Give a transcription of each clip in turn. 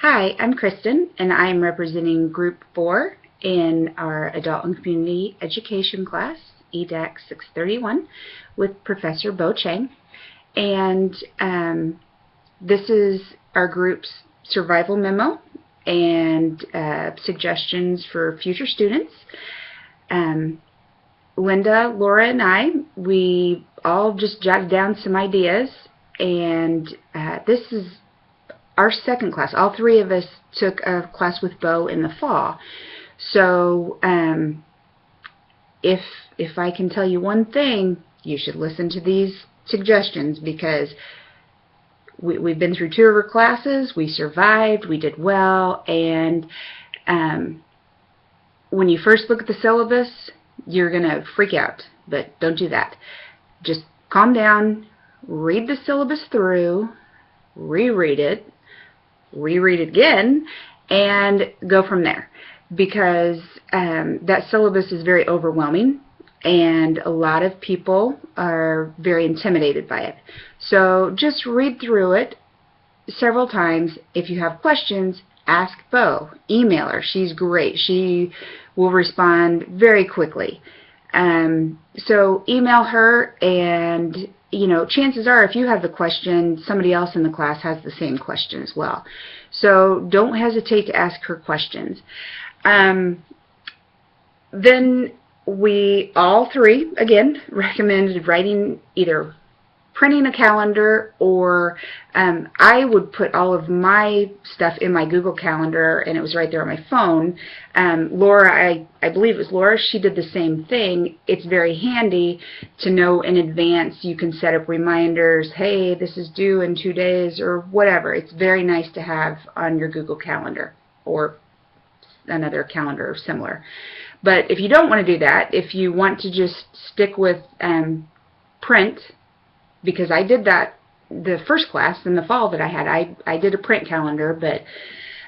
Hi, I'm Kristen, and I'm representing Group 4 in our Adult and Community Education class, EDAC 631, with Professor Bo Chang. And this is our group's survival memo and suggestions for future students. Linda, Laura, and we all just jotted down some ideas, and this is our second class. All three of us took a class with Bo in the fall. So if I can tell you one thing, you should listen to these suggestions, because we've been through 2 of her classes, we survived, we did well, and when you first look at the syllabus, you're going to freak out, but don't do that. Just calm down, read the syllabus through, reread it again, and go from there, because that syllabus is very overwhelming and a lot of people are very intimidated by it. So just read through it several times. If you have questions, ask Bo, email her. She's great. She will respond very quickly. So email her, and chances are, if you have the question, somebody else in the class has the same question as well. So don't hesitate to ask her questions. Then we all three, again, recommended writing, either printing a calendar, or I would put all of my stuff in my Google Calendar, and it was right there on my phone. Laura, I believe it was Laura, she did the same thing. It's very handy to know in advance. You can set up reminders, hey, this is due in 2 days, or whatever. It's very nice to have on your Google Calendar, or another calendar similar. But if you don't want to do that, if you want to just stick with print, because I did that the first class in the fall that I had. I did a print calendar, but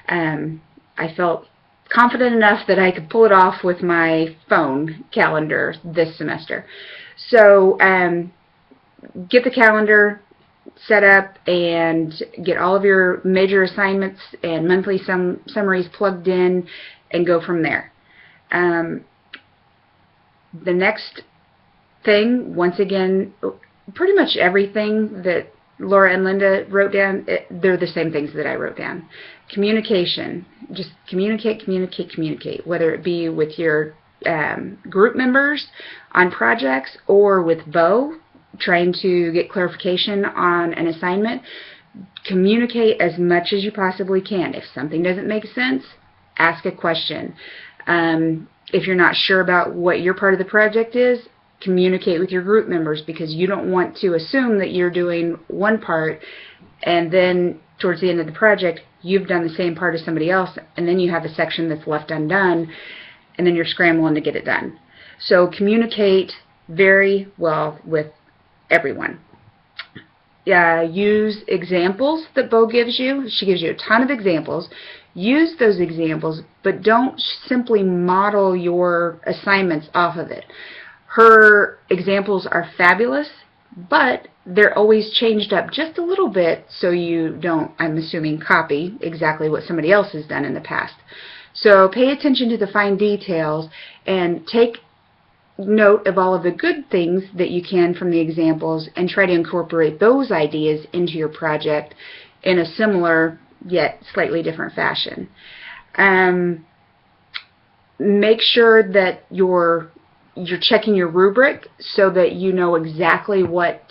I felt confident enough that I could pull it off with my phone calendar this semester. So get the calendar set up and get all of your major assignments and monthly summaries plugged in, and go from there. The next thing, once again, pretty much everything that Laura and Linda wrote down, they're the same things that I wrote down. Communication. Just communicate, whether it be with your group members on projects, or with Bo trying to get clarification on an assignment. Communicate as much as you possibly can. If something doesn't make sense, ask a question. If you're not sure about what your part of the project is, communicate with your group members, because you don't want to assume that you're doing one part and then towards the end of the project you've done the same part as somebody else, and then you have a section that's left undone, and then you're scrambling to get it done. So communicate very well with everyone. Use examples that Bo gives you. She gives you a ton of examples. Use those examples, but don't simply model your assignments off of it. Her examples are fabulous, but they're always changed up just a little bit so you don't, I'm assuming, copy exactly what somebody else has done in the past. So pay attention to the fine details and take note of all of the good things that you can from the examples, and try to incorporate those ideas into your project in a similar yet slightly different fashion. Make sure that you're checking your rubric so that you know exactly what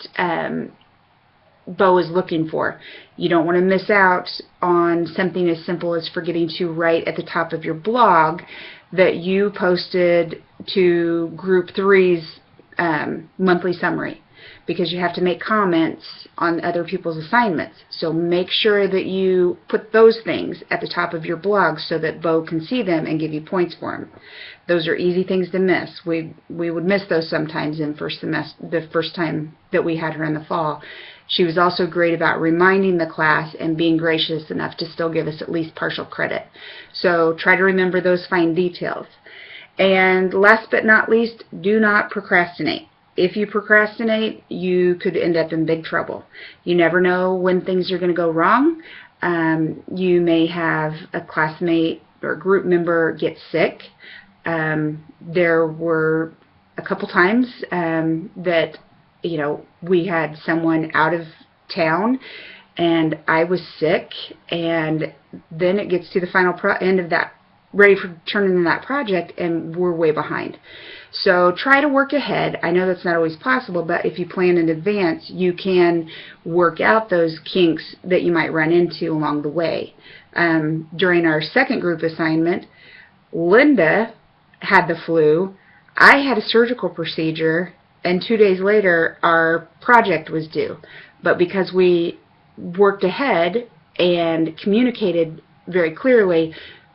Bo is looking for. You don't want to miss out on something as simple as forgetting to write at the top of your blog that you posted to Group 3's monthly summary, because you have to make comments on other people's assignments. So make sure that you put those things at the top of your blog so that Bo can see them and give you points for them. Those are easy things to miss. We would miss those sometimes in the first time that we had her in the fall. She was also great about reminding the class and being gracious enough to still give us at least partial credit. So try to remember those fine details. And last but not least, do not procrastinate. If you procrastinate, you could end up in big trouble. You never know when things are going to go wrong. You may have a classmate or group member get sick. There were a couple times that, we had someone out of town and I was sick, and then it gets to the final end of that, ready for turning in that project, and we're way behind. So try to work ahead. I know that's not always possible, but if you plan in advance, you can work out those kinks that you might run into along the way. During our second group assignment, Linda had the flu, I had a surgical procedure, and 2 days later our project was due. But because we worked ahead and communicated very clearly,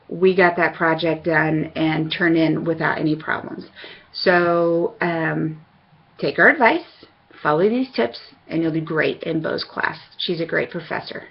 we got that project done and turned in without any problems. So take our advice, follow these tips, and you'll do great in Bo's class. She's a great professor.